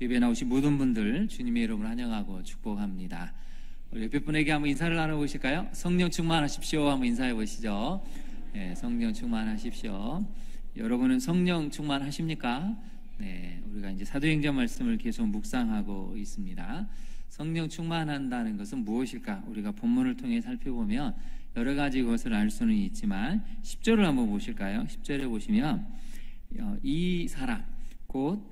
주입에 나오신 모든 분들 주님의 이름으로 환영하고 축복합니다. 우리 옆에 분에게 한번 인사를 나눠보실까요? 성령 충만하십시오. 한번 인사해 보시죠. 네, 성령 충만하십시오. 여러분은 성령 충만하십니까? 네, 우리가 이제 사도행전 말씀을 계속 묵상하고 있습니다. 성령 충만한다는 것은 무엇일까? 우리가 본문을 통해 살펴보면 여러 가지 것을 알 수는 있지만 10절을 한번 보실까요? 10절에 보시면 이 사람 곧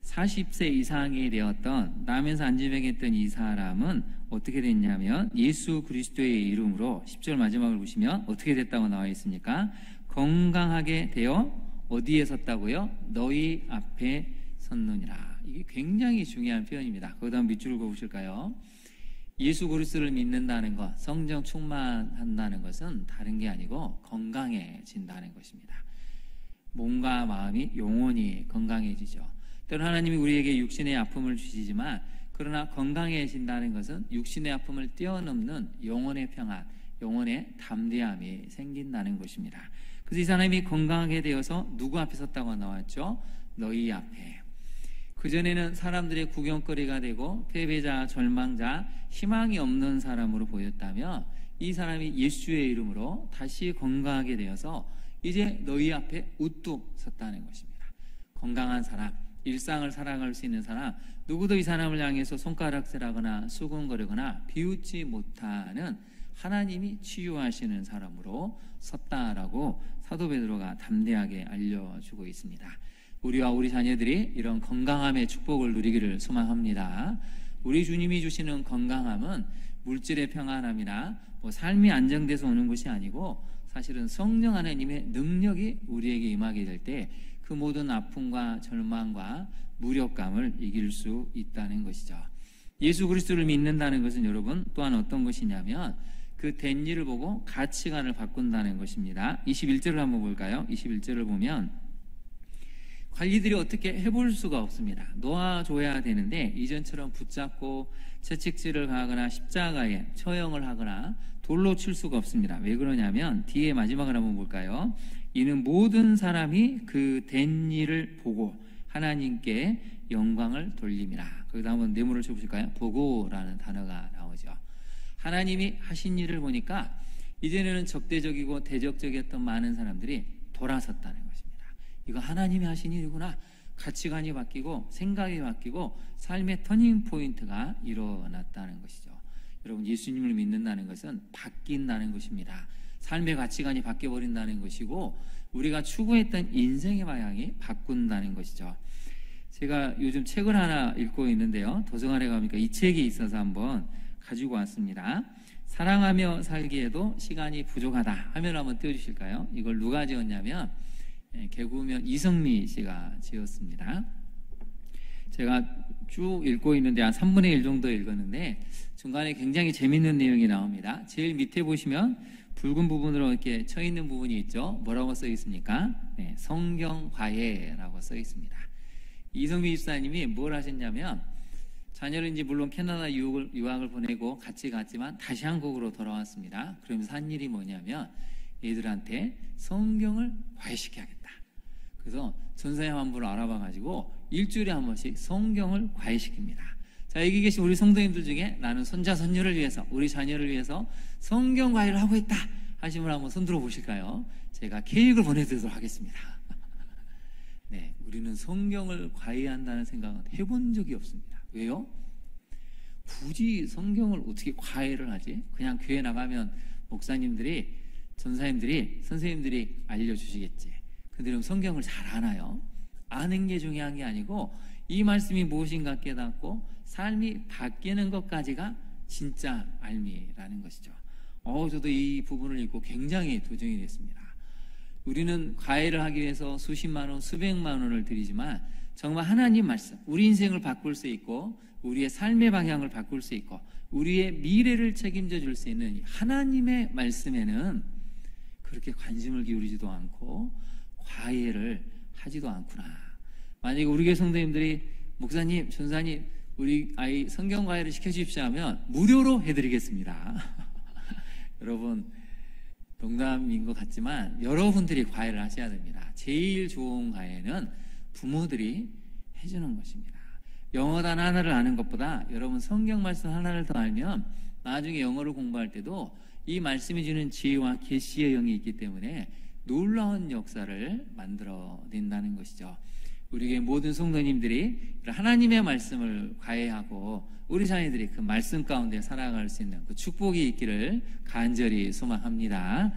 40세 이상이 되었던 나면서 안지병했던 이 사람은 어떻게 됐냐면 예수 그리스도의 이름으로 10절 마지막을 보시면 어떻게 됐다고 나와 있습니까? 건강하게 되어 어디에 섰다고요? 너희 앞에 섰느니라. 이게 굉장히 중요한 표현입니다. 거기다 밑줄을 그어보실까요? 예수 그리스도를 믿는다는 것, 성령 충만한다는 것은 다른 게 아니고 건강해진다는 것입니다. 몸과 마음이 영원히 건강해지죠. 때로 하나님이 우리에게 육신의 아픔을 주시지만 그러나 건강해진다는 것은 육신의 아픔을 뛰어넘는 영혼의 평안, 영혼의 담대함이 생긴다는 것입니다. 그래서 이 사람이 건강하게 되어서 누구 앞에 섰다고 나왔죠? 너희 앞에. 그전에는 사람들의 구경거리가 되고 패배자, 절망자, 희망이 없는 사람으로 보였다며 이 사람이 예수의 이름으로 다시 건강하게 되어서 이제 너희 앞에 우뚝 섰다는 것입니다. 건강한 사람, 일상을 살아갈 수 있는 사람, 누구도 이 사람을 향해서 손가락질하거나 수군거리거나 비웃지 못하는 하나님이 치유하시는 사람으로 섰다라고 사도 베드로가 담대하게 알려주고 있습니다. 우리와 우리 자녀들이 이런 건강함의 축복을 누리기를 소망합니다. 우리 주님이 주시는 건강함은 물질의 평안함이나 삶이 안정돼서 오는 것이 아니고 사실은 성령 하나님의 능력이 우리에게 임하게 될 때 그 모든 아픔과 절망과 무력감을 이길 수 있다는 것이죠. 예수 그리스도를 믿는다는 것은 여러분 또한 어떤 것이냐면 그 된 일을 보고 가치관을 바꾼다는 것입니다. 21절을 한번 볼까요? 21절을 보면 관리들이 어떻게 해볼 수가 없습니다. 놓아줘야 되는데 이전처럼 붙잡고 채찍질을 하거나 십자가에 처형을 하거나 돌로 칠 수가 없습니다. 왜 그러냐면 뒤에 마지막을 한번 볼까요? 이는 모든 사람이 그 된 일을 보고 하나님께 영광을 돌림이라. 거기다 한번 네모를 쳐보실까요? 보고라는 단어가 나오죠. 하나님이 하신 일을 보니까 이전에는 적대적이고 대적적이었던 많은 사람들이 돌아섰다는 것입니다. 이거 하나님이 하신 일이구나. 가치관이 바뀌고 생각이 바뀌고 삶의 터닝 포인트가 일어났다는 것이죠. 여러분, 예수님을 믿는다는 것은 바뀐다는 것입니다. 삶의 가치관이 바뀌어버린다는 것이고 우리가 추구했던 인생의 방향이 바꾼다는 것이죠. 제가 요즘 책을 하나 읽고 있는데요. 도서관에 가니까 이 책이 있어서 한번 가지고 왔습니다. 사랑하며 살기에도 시간이 부족하다 하면 한번 띄워주실까요? 이걸 누가 지었냐면 개구면 이성미 씨가 지었습니다. 제가 쭉 읽고 있는데 한 3분의 1 정도 읽었는데 중간에 굉장히 재밌는 내용이 나옵니다. 제일 밑에 보시면 붉은 부분으로 이렇게 쳐 있는 부분이 있죠. 뭐라고 써 있습니까? 네, 성경과외라고 써 있습니다. 이성미 집사님이 뭘 하셨냐면 자녀를 이제 물론 캐나다 유학을 보내고 같이 갔지만 다시 한국으로 돌아왔습니다. 그러면서 한 일이 뭐냐면 얘들한테 성경을 과외시켜야겠다. 그래서 전사님 한 분을 알아봐가지고 일주일에 한 번씩 성경을 과외시킵니다. 자, 여기 계신 우리 성도님들 중에 나는 손자 손녀를 위해서 우리 자녀를 위해서 성경 과외를 하고 있다 하신 분 한번 손 들어 보실까요? 제가 케이크를 보내드리도록 하겠습니다. 네, 우리는 성경을 과외한다는 생각은 해본 적이 없습니다. 왜요? 굳이 성경을 어떻게 과외를 하지? 그냥 교회 나가면 목사님들이, 전사님들이, 선생님들이 알려주시겠지. 근데 그럼 성경을 잘 아나요? 아는 게 중요한 게 아니고 이 말씀이 무엇인가 깨닫고 삶이 바뀌는 것까지가 진짜 알미라는 것이죠. 저도 이 부분을 읽고 굉장히 도전이 됐습니다. 우리는 과외를 하기 위해서 수십만 원, 수백만 원을 들이지만 정말 하나님 말씀, 우리 인생을 바꿀 수 있고 우리의 삶의 방향을 바꿀 수 있고 우리의 미래를 책임져 줄 수 있는 하나님의 말씀에는 그렇게 관심을 기울이지도 않고 과외를 하지도 않구나. 만약에 우리 교회 성도님들이 목사님, 전사님 우리 아이 성경 과외를 시켜주십시오 하면 무료로 해드리겠습니다. 여러분, 농담인 것 같지만 여러분들이 과외를 하셔야 됩니다. 제일 좋은 과외는 부모들이 해주는 것입니다. 영어 단어 하나를 아는 것보다 여러분 성경 말씀 하나를 더 알면 나중에 영어를 공부할 때도 이 말씀이 주는 지혜와 계시의 영이 있기 때문에 놀라운 역사를 만들어낸다는 것이죠. 우리 교회 모든 성도님들이 하나님의 말씀을 과외하고 우리 자녀들이 그 말씀 가운데 살아갈 수 있는 그 축복이 있기를 간절히 소망합니다.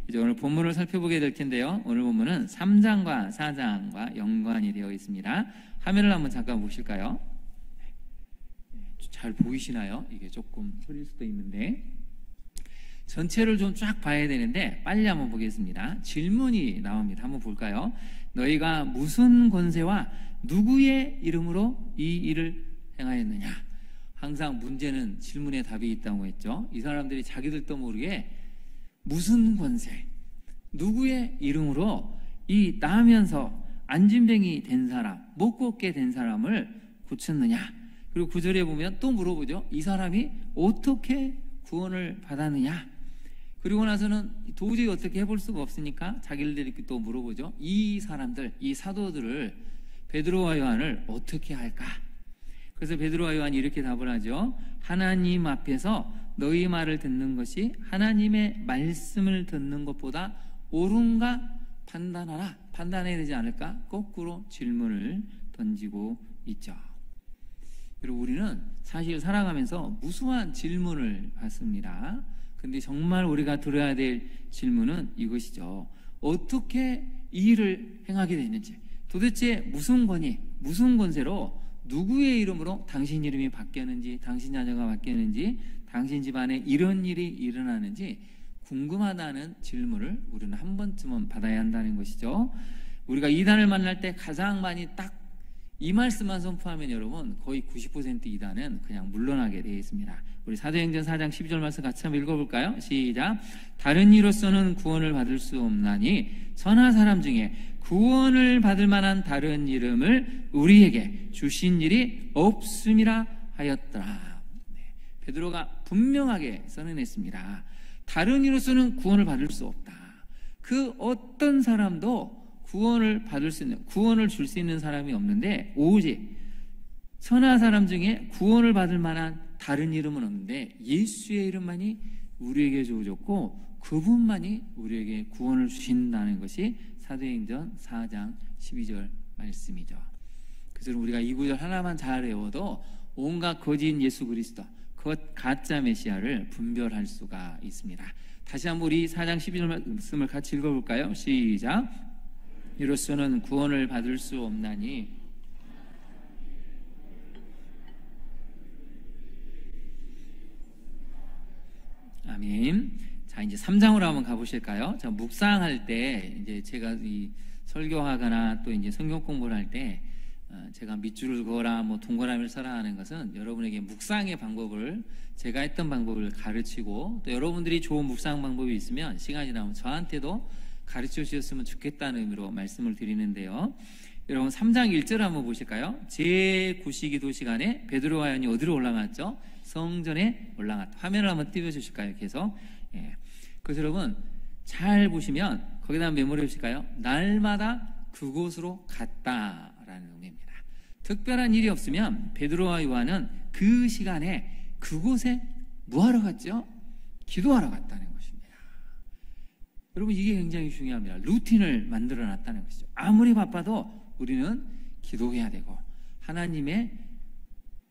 이제 오늘 본문을 살펴보게 될 텐데요. 오늘 본문은 3장과 4장과 연관이 되어 있습니다. 화면을 한번 잠깐 보실까요? 잘 보이시나요? 이게 조금 흐릴 수도 있는데 전체를 좀 쫙 봐야 되는데 빨리 한번 보겠습니다. 질문이 나옵니다. 한번 볼까요? 너희가 무슨 권세와 누구의 이름으로 이 일을 행하였느냐? 항상 문제는 질문에 답이 있다고 했죠. 이 사람들이 자기들도 모르게 무슨 권세, 누구의 이름으로 이 나면서 안진뱅이 된 사람, 못 걷게 된 사람을 고쳤느냐? 그리고 9절에 보면 또 물어보죠. 이 사람이 어떻게 구원을 받았느냐? 그리고 나서는 도저히 어떻게 해볼 수가 없으니까 자기들이 또 물어보죠. 이 사람들, 이 사도들을 베드로와 요한을 어떻게 할까? 그래서 베드로와 요한이 이렇게 답을 하죠. 하나님 앞에서 너희 말을 듣는 것이 하나님의 말씀을 듣는 것보다 옳은가 판단하라. 판단해야 되지 않을까? 거꾸로 질문을 던지고 있죠. 그리고 우리는 사실 살아가면서 무수한 질문을 받습니다. 근데 정말 우리가 들어야 될 질문은 이것이죠. 어떻게 이 일을 행하게 됐는지, 도대체 무슨 권위, 무슨 권세로 누구의 이름으로 당신 이름이 바뀌었는지, 당신 자녀가 바뀌었는지, 당신 집안에 이런 일이 일어나는지 궁금하다는 질문을 우리는 한 번쯤은 받아야 한다는 것이죠. 우리가 이단을 만날 때 가장 많이 딱 이 말씀만 선포하면 여러분 거의 90% 이단은 그냥 물러나게 되어 있습니다. 우리 사도행전 4장 12절 말씀 같이 한번 읽어볼까요? 시작. 다른 이로서는 구원을 받을 수 없나니 선한 사람 중에 구원을 받을 만한 다른 이름을 우리에게 주신 일이 없음이라 하였더라. 베드로가 분명하게 선언했습니다. 다른 이로서는 구원을 받을 수 없다. 그 어떤 사람도 구원을 받을 수 있는, 구원을 줄 수 있는 사람이 없는데 오직 선한 사람 중에 구원을 받을 만한 다른 이름은 없는데 예수의 이름만이 우리에게 주어졌고 그분만이 우리에게 구원을 주신다는 것이 사도행전 4장 12절 말씀이죠. 그래서 우리가 이 구절 하나만 잘 외워도 온갖 거짓 예수 그리스도, 그 가짜 메시아를 분별할 수가 있습니다. 다시 한번 우리 4장 12절 말씀을 같이 읽어볼까요? 시작. 이로서는 구원을 받을 수 없나니 아멘. 자, 이제 3장으로 한번 가보실까요? 자, 묵상할 때 이제 제가 이 설교하거나 또 이제 성경 공부를 할 때 제가 밑줄을 그어라, 뭐 동그라미를 써라 하는 것은 여러분에게 묵상의 방법을, 제가 했던 방법을 가르치고 또 여러분들이 좋은 묵상 방법이 있으면 시간이 나면 저한테도 가르쳐 주셨으면 좋겠다는 의미로 말씀을 드리는데요. 여러분 3장 1절 한번 보실까요? 제9시기도 시간에 베드로와 요한이 어디로 올라갔죠? 성전에 올라갔다. 화면을 한번 띄워주실까요? 계속. 예. 그래서 여러분 잘 보시면 거기다 한번 메모해 주실까요? 날마다 그곳으로 갔다라는 의미입니다. 특별한 일이 없으면 베드로와 요한은 그 시간에 그곳에 뭐하러 갔죠? 기도하러 갔다는 것입니다. 여러분 이게 굉장히 중요합니다. 루틴을 만들어 놨다는 것이죠. 아무리 바빠도 우리는 기도해야 되고 하나님의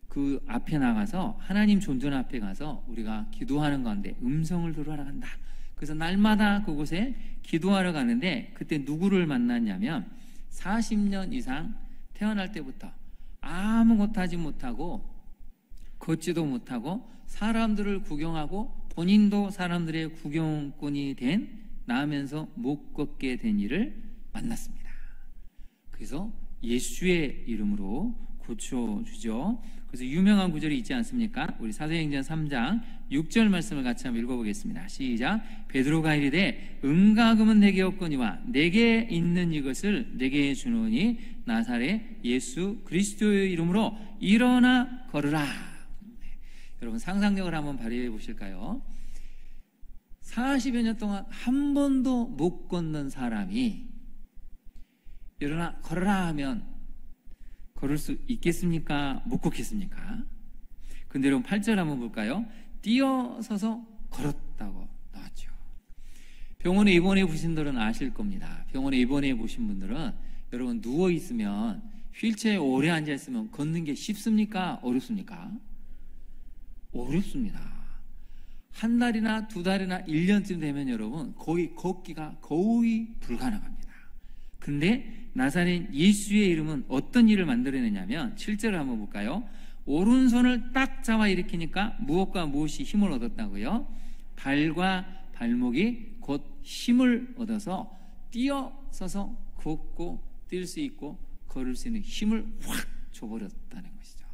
그 앞에 나가서 하나님 존전 앞에 가서 우리가 기도하는 가운데 음성을 들어하러 간다. 그래서 날마다 그곳에 기도하러 가는데 그때 누구를 만났냐면 40년 이상 태어날 때부터 아무것도 하지 못하고 걷지도 못하고 사람들을 구경하고 본인도 사람들의 구경꾼이 된, 나면서 못 걷게 된 이를 만났습니다. 그래서 예수의 이름으로 고쳐주죠. 그래서 유명한 구절이 있지 않습니까? 우리 사도행전 3장 6절 말씀을 같이 한번 읽어보겠습니다. 시작. 베드로가 이르되 은과 금은 내게 없거니와 내게 있는 이것을 내게 주노니 나사렛 예수 그리스도의 이름으로 일어나 걸으라. 여러분 상상력을 한번 발휘해 보실까요? 40여 년 동안 한 번도 못 걷는 사람이 일어나 걸어라 하면 걸을 수 있겠습니까? 못 걷겠습니까? 근데 여러분 8절 한번 볼까요? 뛰어서서 걸었다고 나왔죠. 병원에 입원해 보신 분들은 아실 겁니다. 병원에 입원해 보신 분들은 여러분 누워있으면 휠체어에 오래 앉아있으면 걷는 게 쉽습니까? 어렵습니까? 어렵습니다. 한 달이나 두 달이나 1년쯤 되면 여러분 거의 걷기가 거의 불가능합니다. 근데 나사렛 예수의 이름은 어떤 일을 만들어내냐면 7절을 한번 볼까요? 오른손을 딱 잡아 일으키니까 무엇과 무엇이 힘을 얻었다고요? 발과 발목이 곧 힘을 얻어서 뛰어서서 걷고 뛸 수 있고 걸을 수 있는 힘을 확 줘버렸다는 것이죠.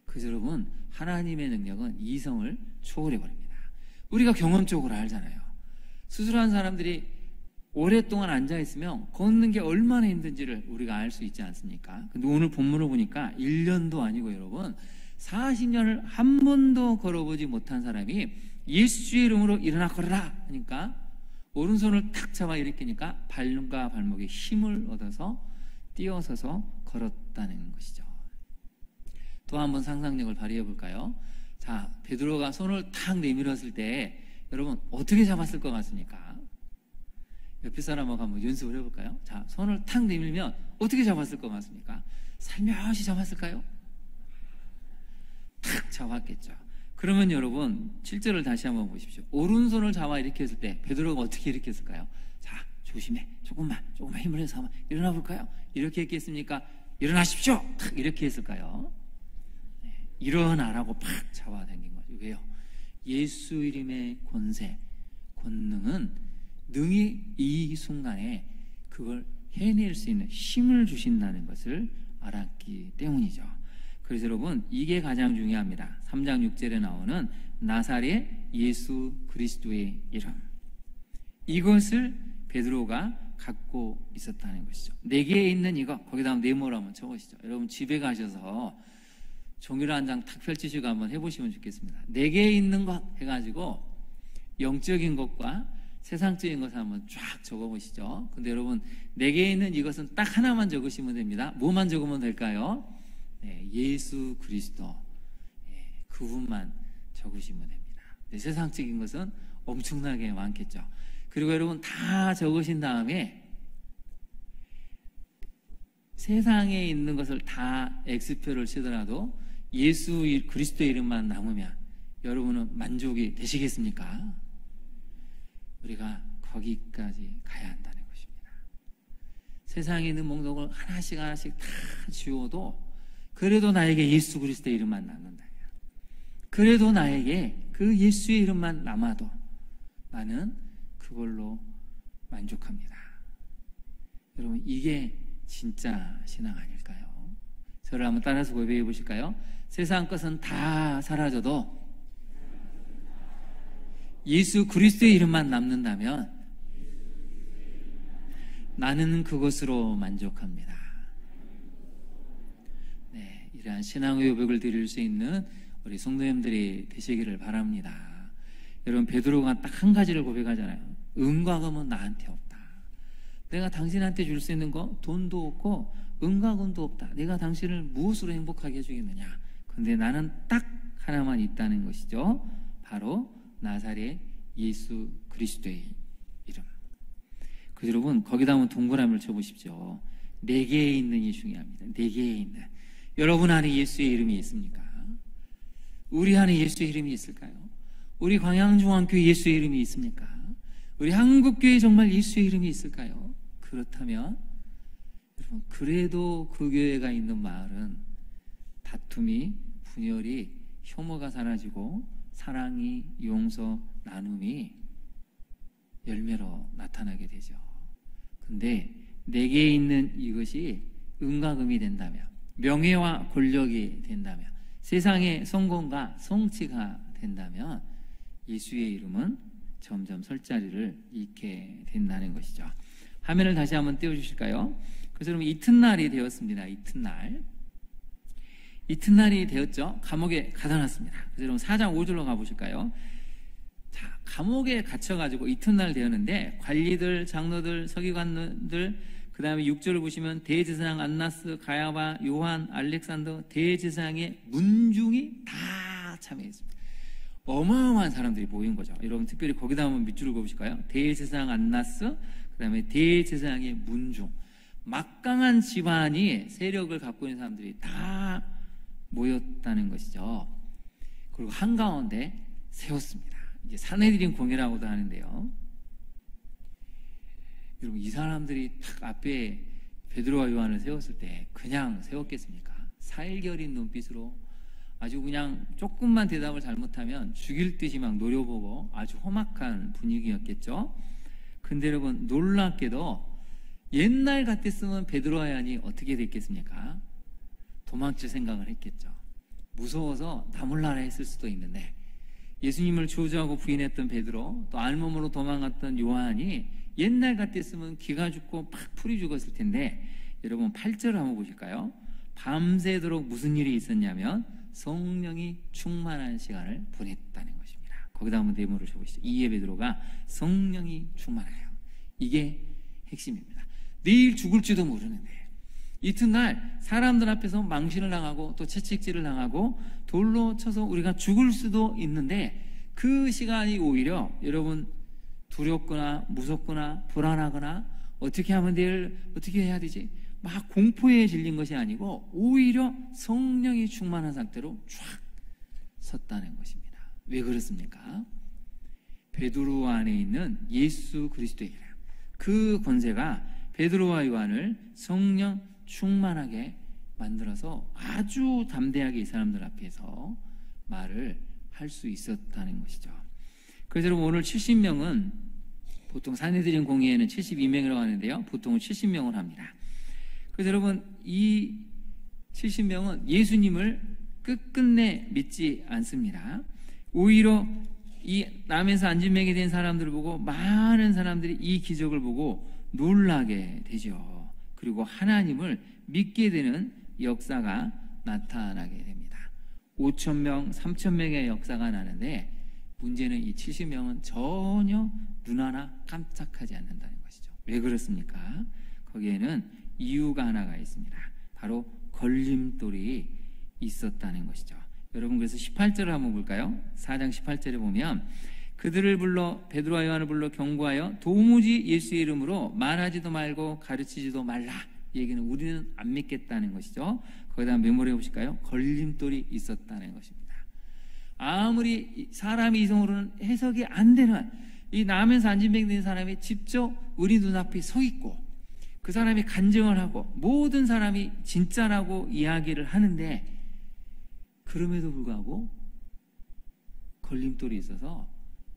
그래서 여러분 하나님의 능력은 이성을 초월해버립니다. 우리가 경험적으로 알잖아요. 수술한 사람들이 오랫동안 앉아있으면 걷는 게 얼마나 힘든지를 우리가 알 수 있지 않습니까? 근데 오늘 본문을 보니까 1년도 아니고 여러분 40년을 한 번도 걸어보지 못한 사람이 예수의 이름으로 일어나 걸어라 하니까 오른손을 탁 잡아 일으키니까 발과 발목에 힘을 얻어서 뛰어서서 걸었다는 것이죠. 또 한 번 상상력을 발휘해 볼까요? 자, 베드로가 손을 탁 내밀었을 때 여러분 어떻게 잡았을 것 같습니까? 옆에 사람하고 한번 연습을 해볼까요? 자, 손을 탁 내밀면 어떻게 잡았을 것 같습니까? 살며시 잡았을까요? 탁 잡았겠죠. 그러면 여러분 7절을 다시 한번 보십시오. 오른손을 잡아 일으켰을 때 베드로가 어떻게 일으켰을까요? 자, 조심해. 조금만 힘을 내서 한번 일어나 볼까요? 이렇게 했겠습니까? 일어나십시오. 탁 이렇게 했을까요? 네, 일어나라고 팍 잡아당긴 거죠. 왜요? 예수 이름의 권세, 권능은 능히 이 순간에 그걸 해낼 수 있는 힘을 주신다는 것을 알았기 때문이죠. 그래서 여러분 이게 가장 중요합니다. 3장 6절에 나오는 나사렛 예수 그리스도의 이름, 이것을 베드로가 갖고 있었다는 것이죠. 내게 있는 이거, 거기다 네모로 한번 적으시죠. 여러분 집에 가셔서 종이를 한 장 탁 펼치시고 한번 해보시면 좋겠습니다. 내게 있는 것 해가지고 영적인 것과 세상적인 것을 한번 쫙 적어보시죠. 근데 여러분 내게 있는 이것은 딱 하나만 적으시면 됩니다. 뭐만 적으면 될까요? 네, 예수 그리스도, 그분만 적으시면 됩니다. 네, 세상적인 것은 엄청나게 많겠죠. 그리고 여러분 다 적으신 다음에 세상에 있는 것을 다 X표를 치더라도 예수 그리스도의 이름만 남으면 여러분은 만족이 되시겠습니까? 우리가 거기까지 가야 한다는 것입니다. 세상에 있는 목록을 하나씩 다 지워도 그래도 나에게 예수 그리스도의 이름만 남는다. 그래도 나에게 그 예수의 이름만 남아도 나는 그걸로 만족합니다. 여러분 이게 진짜 신앙 아닐까요? 저를 한번 따라서 고백해 보실까요? 세상 것은 다 사라져도 예수 그리스도의 이름만 남는다면 나는 그것으로 만족합니다. 네, 이러한 신앙의 고백을 드릴 수 있는 우리 성도님들이 되시기를 바랍니다. 여러분 베드로가 딱 한 가지를 고백하잖아요. 은과 금은 나한테 없다. 내가 당신한테 줄 수 있는 거 돈도 없고 은과 금도 없다. 내가 당신을 무엇으로 행복하게 해주겠느냐. 근데 나는 딱 하나만 있다는 것이죠. 바로 나사렛 예수 그리스도의 이름. 그 여러분 거기다 한번 동그라미를 쳐보십시오. 내게 있는 이 중요합니다. 내게 있는. 여러분 안에 예수의 이름이 있습니까? 우리 안에 예수의 이름이 있을까요? 우리 광양중앙교회 예수의 이름이 있습니까? 우리 한국교회 정말 예수의 이름이 있을까요? 그렇다면 여러분 그래도 그 교회가 있는 마을은 다툼이, 분열이, 혐오가 사라지고 사랑이, 용서, 나눔이 열매로 나타나게 되죠. 근데 내게 있는 이것이 은과 금이 된다면, 명예와 권력이 된다면, 세상의 성공과 성취가 된다면 예수의 이름은 점점 설 자리를 잃게 된다는 것이죠. 화면을 다시 한번 띄워주실까요? 그래서 여러분 이튿날이 되었습니다. 이튿날이 되었죠. 감옥에 가둬놨습니다. 그래서 여러분 4장 5절로 가보실까요? 자, 감옥에 갇혀가지고 이튿날 되었는데 관리들, 장로들, 서기관들 그 다음에 6절을 보시면 대제사장 안나스, 가야바, 요한, 알렉산더 대제사장의 문중이 다 참여했습니다. 어마어마한 사람들이 모인 거죠. 여러분 특별히 거기다 한번 밑줄을 그어보실까요? 대제사장 안나스, 그 다음에 대제사장의 문중, 막강한 집안이 세력을 갖고 있는 사람들이 다 모였다는 것이죠. 그리고 한가운데 세웠습니다. 이제 산헤드린 공회라고도 하는데요. 여러분 이 사람들이 딱 앞에 베드로와 요한을 세웠을 때 그냥 세웠겠습니까? 살결인 눈빛으로 아주 그냥 조금만 대답을 잘못하면 죽일 듯이 막 노려보고 아주 험악한 분위기였겠죠. 근데 여러분 놀랍게도 옛날 같았으면 베드로와 요한이 어떻게 됐겠습니까? 도망칠 생각을 했겠죠. 무서워서 나 몰라라 했을 수도 있는데 예수님을 저주하고 부인했던 베드로, 또 알몸으로 도망갔던 요한이 옛날 같았으면 기가 죽고 팍 풀이 죽었을 텐데, 여러분 8절을 한번 보실까요? 밤새도록 무슨 일이 있었냐면 성령이 충만한 시간을 보냈다는 것입니다. 거기다 한번 네모를 쳐보시죠. 이에 베드로가 성령이 충만하여. 이게 핵심입니다. 내일 죽을지도 모르는데 이튿날 사람들 앞에서 망신을 당하고 또 채찍질을 당하고 돌로 쳐서 우리가 죽을 수도 있는데, 그 시간이 오히려 여러분 두렵거나 무섭거나 불안하거나 어떻게 하면 내일 어떻게 해야 되지? 막 공포에 질린 것이 아니고 오히려 성령이 충만한 상태로 쫙 섰다는 것입니다. 왜 그렇습니까? 베드로 안에 있는 예수 그리스도의 이름, 그 권세가 베드로와 요한을 성령 충만하게 만들어서 아주 담대하게 이 사람들 앞에서 말을 할 수 있었다는 것이죠. 그래서 여러분 오늘 70명은 보통 산헤드린 공회에는 72명이라고 하는데요, 보통은 70명을 합니다. 그래서 여러분 이 70명은 예수님을 끝끝내 믿지 않습니다. 오히려 이 남에서 안진뱅이 된 사람들을 보고 많은 사람들이 이 기적을 보고 놀라게 되죠. 그리고 하나님을 믿게 되는 역사가 나타나게 됩니다. 5,000명, 3,000명의 역사가 나는데 문제는 이 70명은 전혀 눈 하나 깜짝하지 않는다는 것이죠. 왜 그렇습니까? 거기에는 이유가 하나가 있습니다. 바로 걸림돌이 있었다는 것이죠. 여러분 그래서 18절을 한번 볼까요? 4장 18절에 보면 그들을 불러 베드로와 요한을 불러 경고하여 도무지 예수의 이름으로 말하지도 말고 가르치지도 말라. 이 얘기는 우리는 안 믿겠다는 것이죠. 거기다 메모를 해보실까요? 걸림돌이 있었다는 것입니다. 아무리 사람이 이성으로는 해석이 안 되는 이 남에서 안진뱅이 된 사람이 직접 우리 눈앞에 서 있고 그 사람이 간증을 하고 모든 사람이 진짜라고 이야기를 하는데, 그럼에도 불구하고 걸림돌이 있어서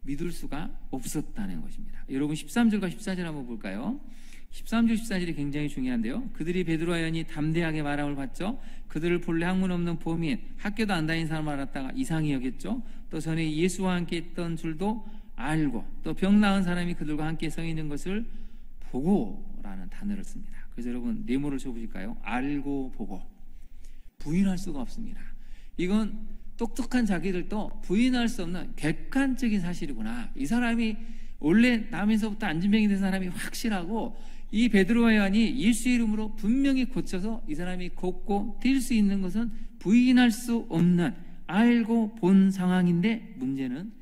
믿을 수가 없었다는 것입니다. 여러분 13절과 14절 한번 볼까요? 13절 14절이 굉장히 중요한데요. 그들이 베드로와 요한이 담대하게 말함을 봤죠. 그들을 본래 학문 없는 범인, 학교도 안 다닌 사람을 알았다가 이상히 여겼죠. 또 전에 예수와 함께 있던 줄도 알고, 또 병 나은 사람이 그들과 함께 서 있는 것을 보고라는 단어를 씁니다. 그래서 여러분 네모를 쳐보실까요? 알고 보고. 부인할 수가 없습니다. 이건 똑똑한 자기들도 부인할 수 없는 객관적인 사실이구나. 이 사람이 원래 남에서부터 안진뱅이 된 사람이 확실하고, 이 베드로와 요한이 예수의 이름으로 분명히 고쳐서 이 사람이 걷고 뛸 수 있는 것은 부인할 수 없는 알고 본 상황인데, 문제는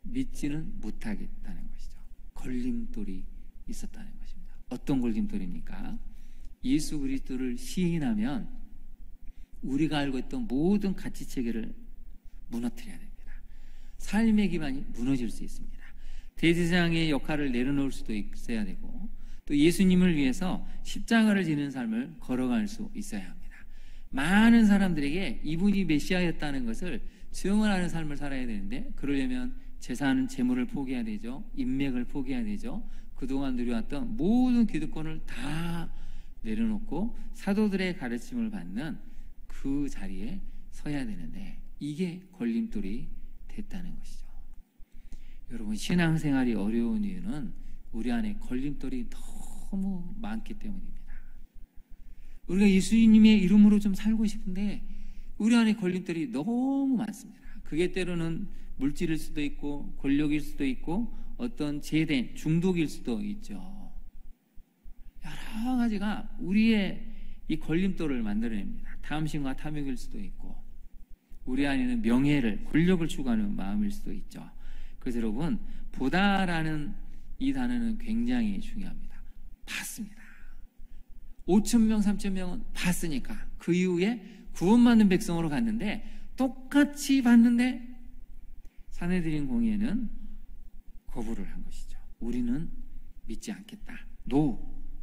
믿지는 못하겠다는 것이죠. 걸림돌이 있었다는 것입니다. 어떤 걸림돌입니까? 예수 그리스도를 시인하면 우리가 알고 있던 모든 가치체계를 무너뜨려야 됩니다. 삶의 기반이 무너질 수 있습니다. 대제사장의 역할을 내려놓을 수도 있어야 되고, 또 예수님을 위해서 십자가를 지는 삶을 걸어갈 수 있어야 합니다. 많은 사람들에게 이분이 메시아였다는 것을 증언하는 삶을 살아야 되는데, 그러려면 재산, 재물을 포기해야 되죠. 인맥을 포기해야 되죠. 그동안 누려왔던 모든 기득권을 다 내려놓고 사도들의 가르침을 받는 그 자리에 서야 되는데, 이게 걸림돌이 됐다는 것이죠. 여러분 신앙생활이 어려운 이유는 우리 안에 걸림돌이 너무 많기 때문입니다. 우리가 예수님의 이름으로 좀 살고 싶은데 우리 안에 걸림돌이 너무 많습니다. 그게 때로는 물질일 수도 있고 권력일 수도 있고 어떤 제된 중독일 수도 있죠. 여러 가지가 우리의 이 걸림돌을 만들어냅니다. 탐심과 탐욕일 수도 있고, 우리 안에는 명예를, 권력을 추구하는 마음일 수도 있죠. 그래서 여러분, 보다라는 이 단어는 굉장히 중요합니다. 봤습니다. 5,000명, 3,000명은 봤으니까 그 이후에 구원받는 백성으로 갔는데, 똑같이 봤는데 사내들인 공의회는 거부를 한 것이죠. 우리는 믿지 않겠다.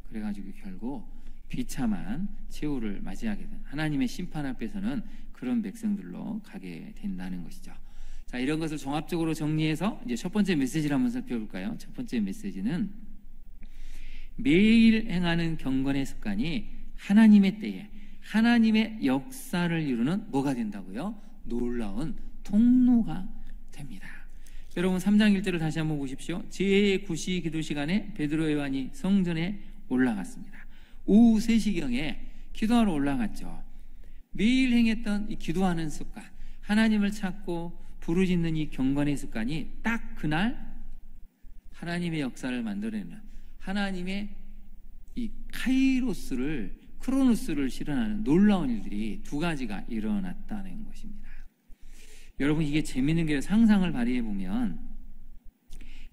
그래가지고 결국 비참한 최후를 맞이하게 된, 하나님의 심판 앞에서는 그런 백성들로 가게 된다는 것이죠. 자, 이런 것을 종합적으로 정리해서 이제 첫 번째 메시지를 한번 살펴볼까요? 첫 번째 메시지는 매일 행하는 경건의 습관이 하나님의 때에 하나님의 역사를 이루는 뭐가 된다고요? 놀라운 통로가 됩니다. 여러분 3장 1절을 다시 한번 보십시오. 제9시 기도 시간에 베드로 요한이 성전에 올라갔습니다. 오후 3시경에 기도하러 올라갔죠. 매일 행했던 이 기도하는 습관, 하나님을 찾고 부르짖는 이 경건의 습관이 딱 그날 하나님의 역사를 만들어내는, 하나님의 이 크로노스를 실현하는 놀라운 일들이 두 가지가 일어났다는 것입니다. 여러분, 이게 재밌는 게 상상을 발휘해 보면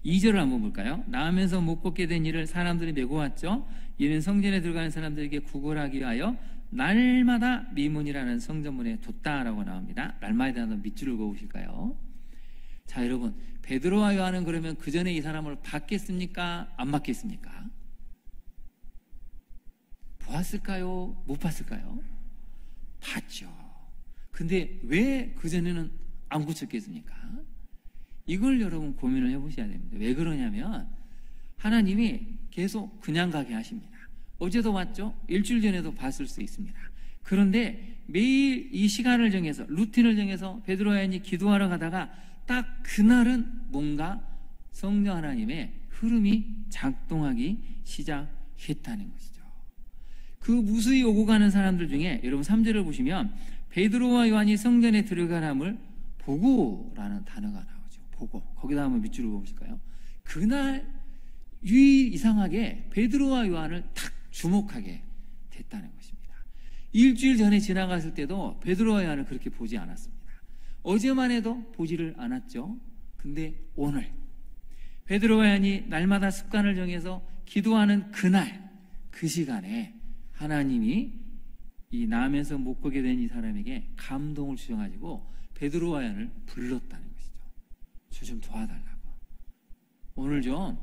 2절을 한번 볼까요? 나으면서 못 걷게 된 이를 사람들이 메고 왔죠. 이는 성전에 들어가는 사람들에게 구걸하기 위하여 날마다 미문이라는 성전문에 뒀다라고 나옵니다. 날마다에 대한 밑줄을 그으실까요? 자, 여러분, 베드로와 요한은 그러면 그 전에 이 사람을 봤겠습니까? 안 봤겠습니까? 보았을까요? 못 봤을까요? 봤죠. 근데 왜 그전에는 안 고쳤겠습니까? 이걸 여러분 고민을 해보셔야 됩니다. 왜 그러냐면 하나님이 계속 그냥 가게 하십니다. 어제도 봤죠? 일주일 전에도 봤을 수 있습니다. 그런데 매일 이 시간을 정해서, 루틴을 정해서 베드로와 요한이 기도하러 가다가 딱 그날은 뭔가 성령 하나님의 흐름이 작동하기 시작했다는 것이죠. 그 무수히 오고 가는 사람들 중에 여러분 3절을 보시면 베드로와 요한이 성전에 들어가람을 보고라는 단어가 나오죠. 보고. 거기다 한번 밑줄을 그어보실까요? 그날 이상하게 베드로와 요한을 탁 주목하게 됐다는 것입니다. 일주일 전에 지나갔을 때도 베드로와 요한을 그렇게 보지 않았습니다. 어제만 해도 보지를 않았죠. 근데 오늘 베드로와 요한이 날마다 습관을 정해서 기도하는 그날, 그 시간에 하나님이 이 나면서 못 보게 된 이 사람에게 감동을 주셔가지고 베드로와 요한을 불렀다는 것이죠. 저 좀 도와달라고. 오늘 좀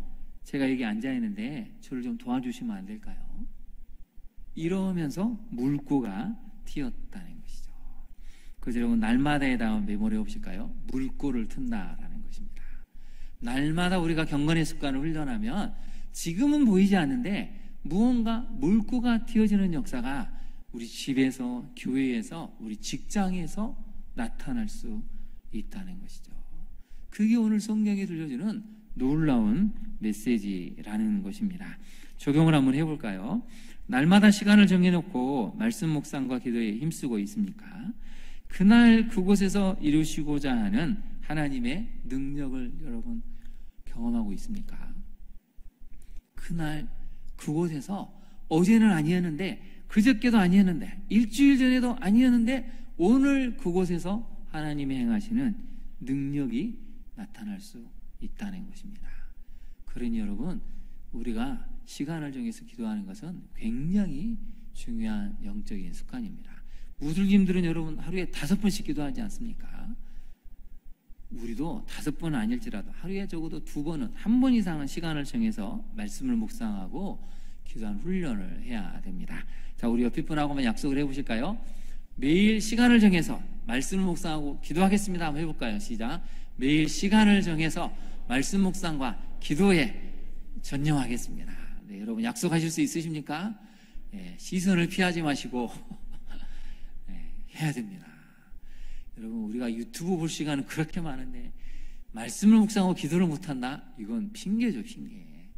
제가 여기 앉아있는데 저를 좀 도와주시면 안 될까요? 이러면서 물고가 튀었다는 것이죠. 그래서 여러분 날마다에 다음 메모를 해보실까요? 물고를 튼다라는 것입니다. 날마다 우리가 경건의 습관을 훈련하면 지금은 보이지 않는데 무언가 물고가 튀어지는 역사가 우리 집에서, 교회에서, 우리 직장에서 나타날 수 있다는 것이죠. 그게 오늘 성경이 들려주는 놀라운 메시지라는 것입니다. 적용을 한번 해볼까요? 날마다 시간을 정해놓고 말씀 묵상과 기도에 힘쓰고 있습니까? 그날 그곳에서 이루시고자 하는 하나님의 능력을 여러분 경험하고 있습니까? 그날 그곳에서 어제는 아니었는데, 그저께도 아니었는데, 일주일 전에도 아니었는데 오늘 그곳에서 하나님이 행하시는 능력이 나타날 수 있다는 것입니다. 그러니 여러분, 우리가 시간을 정해서 기도하는 것은 굉장히 중요한 영적인 습관입니다. 무슬림들은 여러분 하루에 5번씩 기도하지 않습니까? 우리도 5번은 아닐지라도 하루에 적어도 2번은, 한 번 이상은 시간을 정해서 말씀을 묵상하고 기도하는 훈련을 해야 됩니다. 자, 우리 옆에 분하고만 약속을 해보실까요? 매일 시간을 정해서 말씀을 묵상하고 기도하겠습니다. 한번 해볼까요? 시작. 매일 시간을 정해서 말씀 묵상과 기도에 전념하겠습니다. 네, 여러분 약속하실 수 있으십니까? 네, 시선을 피하지 마시고 네, 해야 됩니다. 여러분, 우리가 유튜브 볼 시간은 그렇게 많은데 말씀을 묵상하고 기도를 못한다? 이건 핑계죠, 핑계.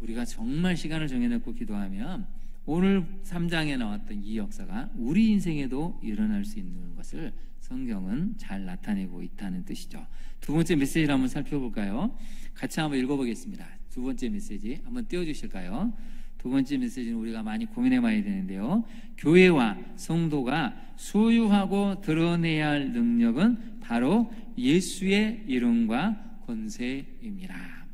우리가 정말 시간을 정해놓고 기도하면 오늘 3장에 나왔던 이 역사가 우리 인생에도 일어날 수 있는 것을 성경은 잘 나타내고 있다는 뜻이죠. 두 번째 메시지를 한번 살펴볼까요? 같이 한번 읽어보겠습니다. 두 번째 메시지 한번 띄워주실까요? 두 번째 메시지는 우리가 많이 고민해 봐야 되는데요. 교회와 성도가 소유하고 드러내야 할 능력은 바로 예수의 이름과 권세입니다.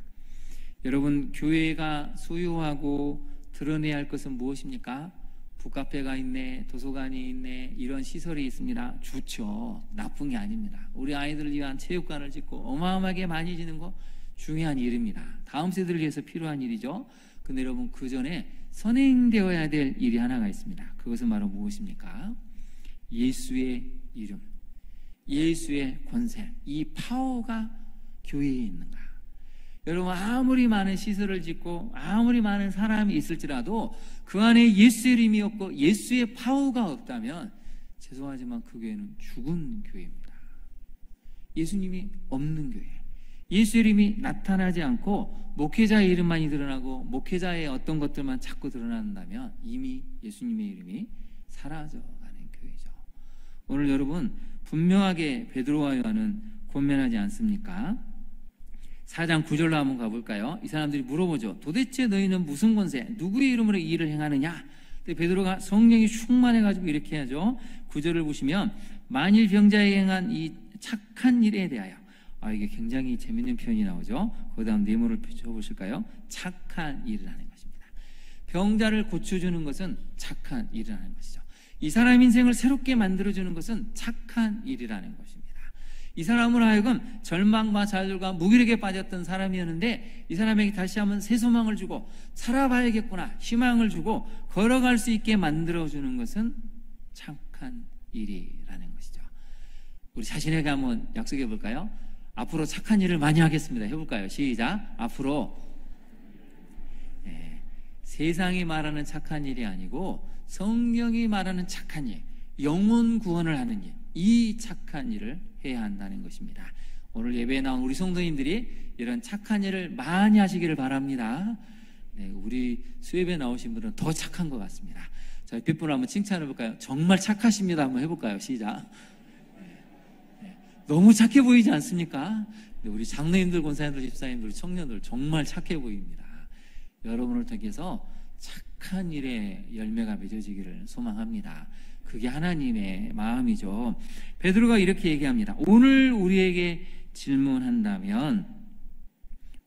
여러분, 교회가 소유하고 드러내야 할 것은 무엇입니까? 북카페가 있네, 도서관이 있네, 이런 시설이 있습니다. 좋죠. 나쁜 게 아닙니다. 우리 아이들을 위한 체육관을 짓고 어마어마하게 많이 짓는 거 중요한 일입니다. 다음 세대를 위해서 필요한 일이죠. 근데 여러분, 그 전에 선행되어야 될 일이 하나가 있습니다. 그것은 바로 무엇입니까? 예수의 이름, 예수의 권세, 이 파워가 교회에 있는가? 여러분, 아무리 많은 시설을 짓고 아무리 많은 사람이 있을지라도 그 안에 예수의 이름이 없고 예수의 파워가 없다면 죄송하지만 그 교회는 죽은 교회입니다. 예수님이 없는 교회, 예수의 이름이 나타나지 않고 목회자의 이름만이 드러나고 목회자의 어떤 것들만 자꾸 드러난다면 이미 예수님의 이름이 사라져가는 교회죠. 오늘 여러분, 분명하게 베드로와 요한은 권면하지 않습니까? 4장 9절로 한번 가볼까요? 이 사람들이 물어보죠. 도대체 너희는 무슨 권세, 누구의 이름으로 이 일을 행하느냐? 근데 베드로가 성령이 충만해가지고 이렇게 하죠. 9절을 보시면 만일 병자에 행한 이 착한 일에 대하여, 이게 굉장히 재밌는 표현이 나오죠. 그 다음 네모를 펴보실까요? 착한 일이라는 것입니다. 병자를 고쳐주는 것은 착한 일이라는 것이죠. 이 사람 인생을 새롭게 만들어주는 것은 착한 일이라는 것입니다. 이 사람을 하여금 절망과 좌절과 무기력에 빠졌던 사람이었는데 이 사람에게 다시 한번 새 소망을 주고 살아봐야겠구나, 희망을 주고 걸어갈 수 있게 만들어주는 것은 착한 일이라는 것이죠. 우리 자신에게 한번 약속해 볼까요? 앞으로 착한 일을 많이 하겠습니다. 해볼까요? 시작. 앞으로 세상이 말하는 착한 일이 아니고 성령이 말하는 착한 일, 영혼 구원을 하는 일, 이 착한 일을 해야 한다는 것입니다. 오늘 예배에 나온 우리 성도님들이 이런 착한 일을 많이 하시기를 바랍니다. 네, 우리 수예배에 나오신 분들은 더 착한 것 같습니다. 저희 빗불을 한번 칭찬해 볼까요? 정말 착하십니다. 한번 해볼까요? 시작. 네, 너무 착해 보이지 않습니까? 네, 우리 장로님들, 권사님들, 집사님들, 청년들 정말 착해 보입니다. 여러분을 통해서 착한 일의 열매가 맺어지기를 소망합니다. 그게 하나님의 마음이죠. 베드로가 이렇게 얘기합니다. 오늘 우리에게 질문한다면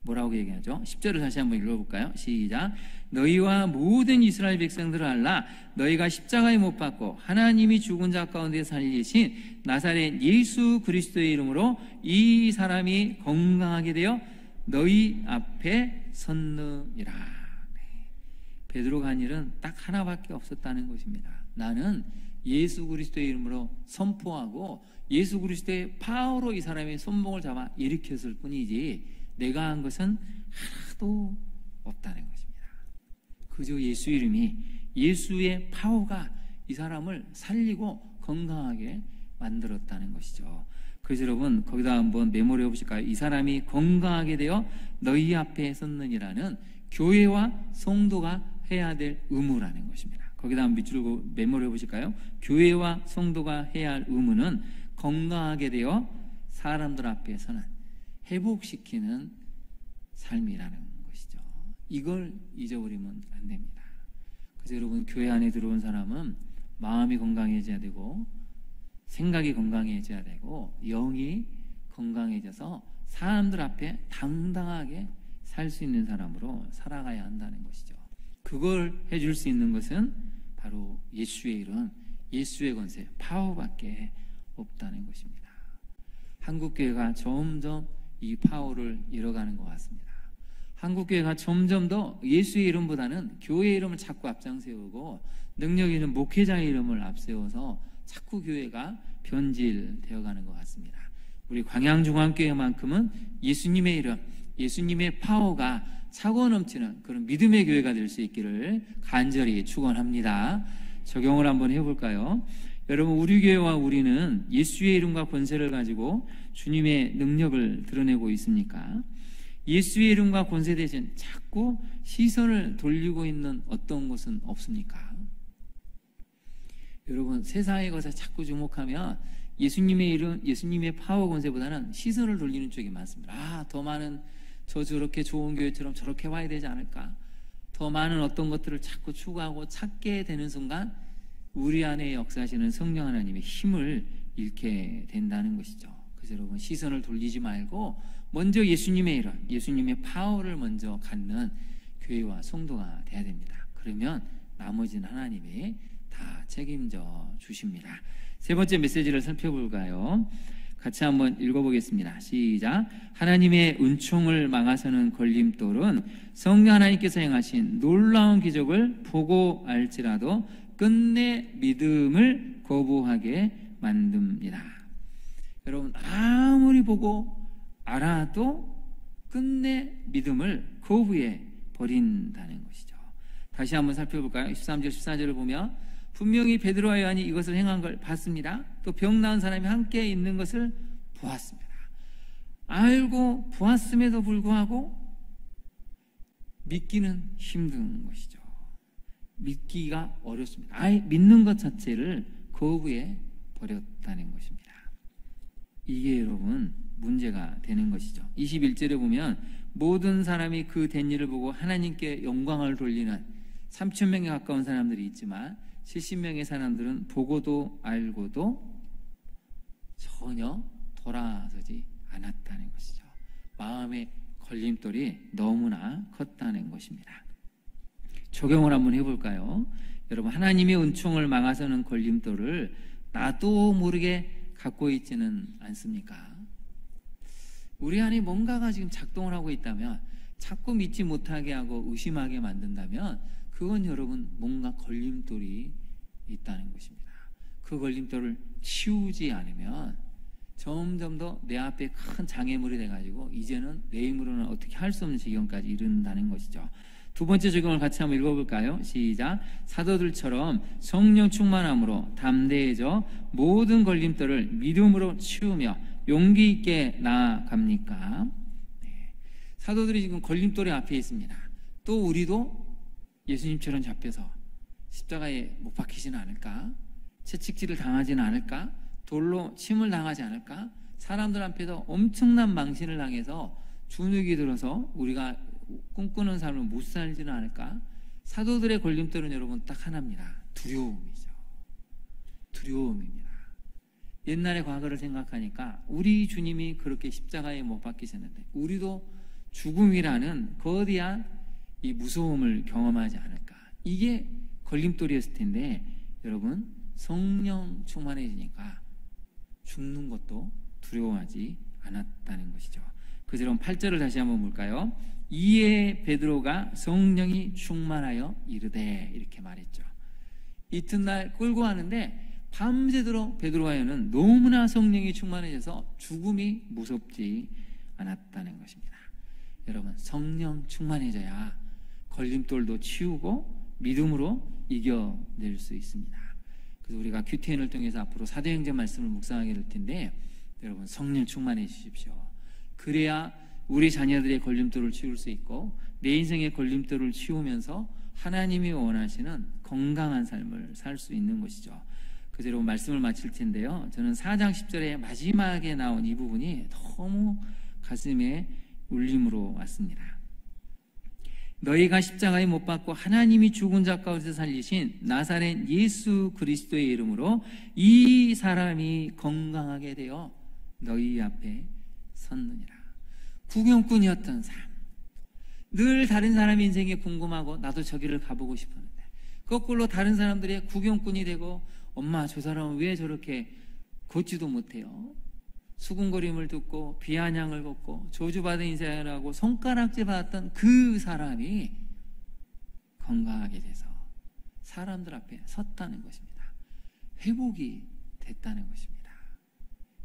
뭐라고 얘기하죠? 10절을 다시 한번 읽어볼까요? 시작. 너희와 모든 이스라엘 백성들을 알라. 너희가 십자가에 못 박고 하나님이 죽은 자 가운데 살리신 나사렛 예수 그리스도의 이름으로 이 사람이 건강하게 되어 너희 앞에 섰느니라. 베드로가 한 일은 딱 하나밖에 없었다는 것입니다. 나는 예수 그리스도의 이름으로 선포하고 예수 그리스도의 파워로 이 사람의 손목을 잡아 일으켰을 뿐이지 내가 한 것은 하나도 없다는 것입니다. 그저 예수 이름이, 예수의 파워가 이 사람을 살리고 건강하게 만들었다는 것이죠. 그래서 여러분, 거기다 한번 메모를 해보실까요? 이 사람이 건강하게 되어 너희 앞에 섰느니라는 교회와 성도가 해야 될 의무라는 것입니다. 거기다 한번 밑줄로 메모를 해보실까요? 교회와 성도가 해야 할 의무는 건강하게 되어 사람들 앞에 서는, 회복시키는 삶이라는 것이죠. 이걸 잊어버리면 안 됩니다. 그래서 여러분, 교회 안에 들어온 사람은 마음이 건강해져야 되고 생각이 건강해져야 되고 영이 건강해져서 사람들 앞에 당당하게 살 수 있는 사람으로 살아가야 한다는 것이죠. 그걸 해줄 수 있는 것은 바로 예수의 이름, 예수의 권세, 파워밖에 없다는 것입니다. 한국교회가 점점 이 파워를 잃어가는 것 같습니다. 한국교회가 점점 더 예수의 이름보다는 교회의 이름을 자꾸 앞장세우고 능력 있는 목회자의 이름을 앞세워서 자꾸 교회가 변질되어가는 것 같습니다. 우리 광양중앙교회만큼은 예수님의 이름, 예수님의 파워가 차고 넘치는 그런 믿음의 교회가 될 수 있기를 간절히 축원합니다. 적용을 한번 해볼까요? 여러분, 우리 교회와 우리는 예수의 이름과 권세를 가지고 주님의 능력을 드러내고 있습니까? 예수의 이름과 권세 대신 자꾸 시선을 돌리고 있는 어떤 곳은 없습니까? 여러분, 세상의 것에 자꾸 주목하면 예수님의 이름, 예수님의 파워 권세보다는 시선을 돌리는 쪽이 많습니다. 더 많은 저렇게 좋은 교회처럼 저렇게 와야 되지 않을까? 더 많은 어떤 것들을 자꾸 추구하고 찾게 되는 순간 우리 안에 역사하시는 성령 하나님의 힘을 잃게 된다는 것이죠. 그래서 여러분, 시선을 돌리지 말고 먼저 예수님의 일원, 예수님의 파워를 먼저 갖는 교회와 성도가 돼야 됩니다. 그러면 나머지는 하나님이 다 책임져 주십니다. 세 번째 메시지를 살펴볼까요? 같이 한번 읽어보겠습니다. 시작. 하나님의 은총을 막아서는 걸림돌은 성령 하나님께서 행하신 놀라운 기적을 보고 알지라도 끝내 믿음을 거부하게 만듭니다. 여러분, 아무리 보고 알아도 끝내 믿음을 거부해 버린다는 것이죠. 다시 한번 살펴볼까요? 13절 14절을 보면 분명히 베드로와 요한이 이것을 행한 걸 봤습니다. 또 병 나은 사람이 함께 있는 것을 보았습니다. 알고 보았음에도 불구하고 믿기는 힘든 것이죠. 믿기가 어렵습니다. 아예 믿는 것 자체를 거부해 버렸다는 것입니다. 이게 여러분 문제가 되는 것이죠. 21절에 보면 모든 사람이 그 된 일을 보고 하나님께 영광을 돌리는 3,000명에 가까운 사람들이 있지만 70명의 사람들은 보고도 알고도 전혀 돌아서지 않았다는 것이죠. 마음의 걸림돌이 너무나 컸다는 것입니다. 적용을 한번 해볼까요? 여러분, 하나님의 은총을 막아서는 걸림돌을 나도 모르게 갖고 있지는 않습니까? 우리 안에 뭔가가 지금 작동을 하고 있다면, 자꾸 믿지 못하게 하고 의심하게 만든다면 그건 여러분 뭔가 걸림돌이 있다는 것입니다. 그 걸림돌을 치우지 않으면 점점 더 내 앞에 큰 장애물이 돼가지고 이제는 내 힘으로는 어떻게 할 수 없는 지경까지 이른다는 것이죠. 두 번째 적용을 같이 한번 읽어볼까요? 시작. 사도들처럼 성령 충만함으로 담대해져 모든 걸림돌을 믿음으로 치우며 용기 있게 나아갑니까? 네. 사도들이 지금 걸림돌이 앞에 있습니다. 또 우리도 예수님처럼 잡혀서 십자가에 못 박히지는 않을까? 채찍질을 당하지는 않을까? 돌로 침을 당하지 않을까? 사람들 앞에서 엄청난 망신을 당해서 주눅이 들어서 우리가 꿈꾸는 삶을 못 살지는 않을까? 사도들의 걸림돌은 여러분 딱 하나입니다. 두려움이죠. 두려움입니다. 옛날의 과거를 생각하니까 우리 주님이 그렇게 십자가에 못 박히셨는데 우리도 죽음이라는 거대한 이 무서움을 경험하지 않을까? 이게 걸림돌이었을 텐데 여러분, 성령 충만해지니까 죽는 것도 두려워하지 않았다는 것이죠. 그래서 여러분 8절을 다시 한번 볼까요? 이에 베드로가 성령이 충만하여 이르되, 이렇게 말했죠. 이튿날 끌고 가는데 밤새도록 베드로와 요한은 너무나 성령이 충만해져서 죽음이 무섭지 않았다는 것입니다. 여러분, 성령 충만해져야 걸림돌도 치우고 믿음으로 이겨낼 수 있습니다. 그래서 우리가 QTN을 통해서 앞으로 사도행전 말씀을 묵상하게 될 텐데 여러분, 성령 충만해 주십시오. 그래야 우리 자녀들의 걸림돌을 치울 수 있고 내 인생의 걸림돌을 치우면서 하나님이 원하시는 건강한 삶을 살 수 있는 것이죠. 그래서 여러분 말씀을 마칠 텐데요, 저는 4장 10절에 마지막에 나온 이 부분이 너무 가슴에 울림으로 왔습니다. 너희가 십자가에 못 박고 하나님이 죽은 자 가운데서 살리신 나사렛 예수 그리스도의 이름으로 이 사람이 건강하게 되어 너희 앞에 섰느니라. 구경꾼이었던 사람, 늘 다른 사람의 인생이 궁금하고 나도 저기를 가보고 싶었는데 거꾸로 다른 사람들의 구경꾼이 되고, 엄마 저 사람은 왜 저렇게 걷지도 못해요? 수군거림을 듣고 비아냥을 걷고 저주받은 인생을 하고 손가락질 받았던 그 사람이 건강하게 돼서 사람들 앞에 섰다는 것입니다. 회복이 됐다는 것입니다.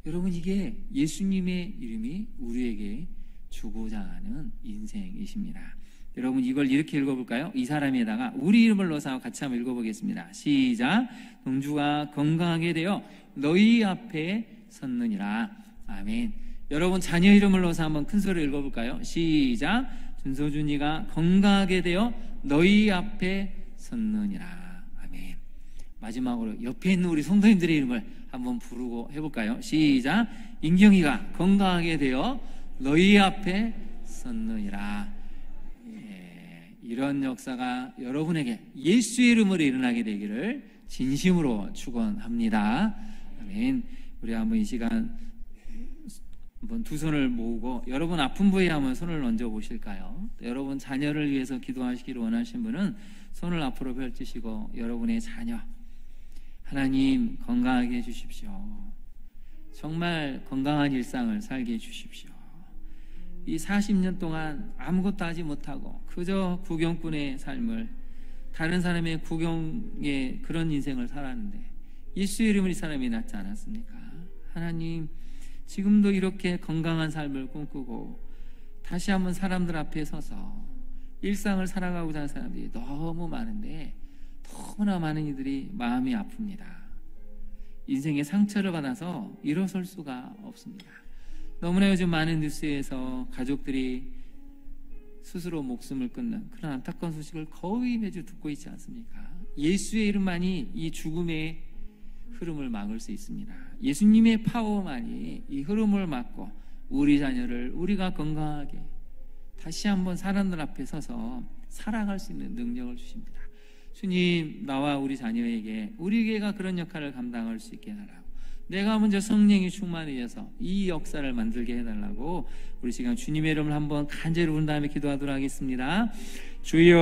여러분, 이게 예수님의 이름이 우리에게 주고자 하는 인생이십니다. 여러분, 이걸 이렇게 읽어볼까요? 이 사람에다가 우리 이름을 넣어서 같이 한번 읽어보겠습니다. 시작. 동주가 건강하게 되어 너희 앞에 섰느니라. 아멘. 여러분, 자녀 이름을 넣어서 한번 큰 소리로 읽어볼까요? 시작. 준서준이가 건강하게 되어 너희 앞에 섰느니라. 아멘. 마지막으로 옆에 있는 우리 성도님들의 이름을 한번 부르고 해볼까요? 시작. 인경이가 건강하게 되어 너희 앞에 섰느니라. 이런 역사가 여러분에게 예수의 이름으로 일어나게 되기를 진심으로 축원합니다. 아멘. 우리 한번 이 시간 한번 두 손을 모으고 여러분 아픈 부위에 한번 손을 얹어 보실까요? 여러분 자녀를 위해서 기도하시기를 원하신 분은 손을 앞으로 펼치시고 여러분의 자녀 하나님 건강하게 해주십시오. 정말 건강한 일상을 살게 해주십시오. 이 40년 동안 아무것도 하지 못하고 그저 구경꾼의 삶을, 다른 사람의 구경의 그런 인생을 살았는데 예수의 이름으로 이 사람이 낫지 않았습니까? 하나님, 지금도 이렇게 건강한 삶을 꿈꾸고 다시 한번 사람들 앞에 서서 일상을 살아가고자 하는 사람들이 너무 많은데 너무나 많은 이들이 마음이 아픕니다. 인생의 상처를 받아서 일어설 수가 없습니다. 너무나 요즘 많은 뉴스에서 가족들이 스스로 목숨을 끊는 그런 안타까운 소식을 거의 매주 듣고 있지 않습니까? 예수의 이름만이 이 죽음의 흐름을 막을 수 있습니다. 예수님의 파워만이 이 흐름을 막고 우리 자녀를 우리가 건강하게 다시 한번 사람들 앞에 서서 살아갈 수 있는 능력을 주십니다. 주님, 나와 우리 자녀에게 우리 교회가 그런 역할을 감당할 수 있게 해달라고, 내가 먼저 성령이 충만해져서 이 역사를 만들게 해달라고 우리 시간 주님의 이름을 한번 간절히 부른 다음에 기도하도록 하겠습니다. 주여.